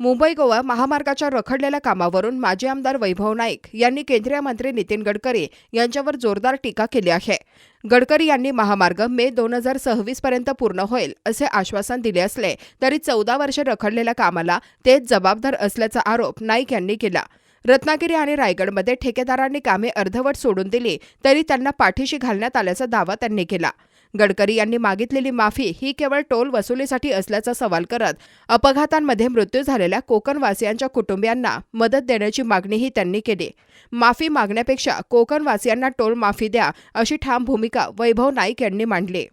मुंबई गोवा महामार्गाच्या रखडलेल्या कामावरून माजी आमदार वैभव नाईक यांनी केंद्रीय मंत्री नितीन गडकरी यांच्यावर जोरदार टीका केली आहे। गडकरी यांनी महामार्ग मे 2026 पर्यंत पूर्ण होईल असे आश्वासन दिले असले तरी 14 वर्षे रखडलेल्या कामाला तेच जबाबदार असल्याचा आरोप नाईक यांनी केला। रत्नागिरी आणि रायगडमध्ये ठेकेदारांनी कामे अर्धवट सोडून दिली तरी त्यांना पाठीशी घालण्यात आल्याचा दावा त्यांनी केला। गडकरी यांनी मागितलेली माफी ही केवळ टोल वसुलीसाठी असल्याचा सवाल करत अपघातांमध्ये मृत्यू झालेल्या कोकणवासियांच्या कुटुंबियांना मदत देण्याची मागणीही त्यांनी केली। माफी मागण्यापेक्षा कोकणवासियांना टोल माफी द्या अशी ठाम भूमिका वैभव नाईक यांनी मांडली।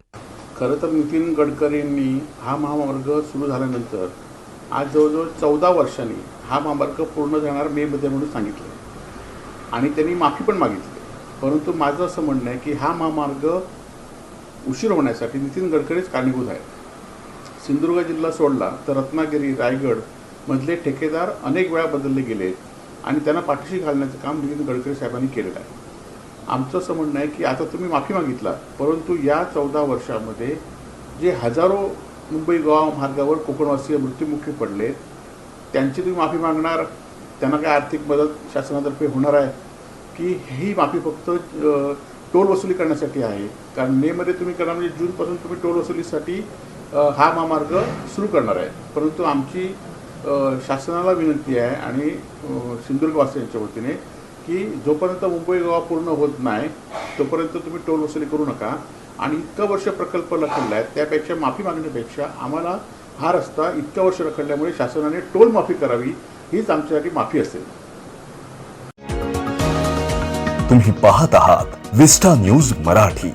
खरं तर नितीन गडकरींनी हा महामार्ग सुरू झाल्यानंतर आज जवळजवळ 14 वर्षांनी हा महामार्ग पूर्ण झाणार मेमध्ये म्हणून सांगितले आणि त्यांनी माफी पण मागितली। परंतु माझं असं म्हणणं आहे की हा महामार्ग उशीर होण्यासाठी नितीन गडकरीच कारणीभूत आहेत। सिंधुदुर्ग जिल्हा सोडला तर रत्नागिरी रायगड मधले ठेकेदार अनेक वेळा बदलले गेले आणि त्यांना पाठीशी घालण्याचं काम नितीन गडकरी साहेबांनी केलेलं आहे। आमचं असं म्हणणं आहे की आता तुम्ही माफी मागितला, परंतु या 14 वर्षामध्ये जे हजारो मुंबई गोवा मार्गावर कोकणवासीय मृत्युमुखी पडले त्यांची तुम्ही माफी मागणार, त्यांना काय आर्थिक मदत शासनातर्फे होणार आहे की ही माफी फक्त टोल वसुली करण्यासाठी आहे? कारण मेमध्ये तुम्ही करणार म्हणजे जूनपासून तुम्ही टोल वसुलीसाठी हा महामार्ग सुरू करणार आहे। परंतु आमची शासनाला विनंती आहे आणि सिंधुदुर्गवासियांच्या वतीने की जोपर्यंत मुंबई गोवा पूर्ण होत नाही तोपर्यंत तुम्ही टोल वसुली करू नका आणि इतकं वर्ष प्रकल्प रखडला आहे त्यापेक्षा माफी मागण्यापेक्षा आम्हाला हा रस्ता इतक्या वर्ष रखडल्यामुळे शासनाने टोल माफी करावी हीच आमच्यासाठी माफी असेल। तुम्ही पाहत आहात विस्टा न्यूज मराठी।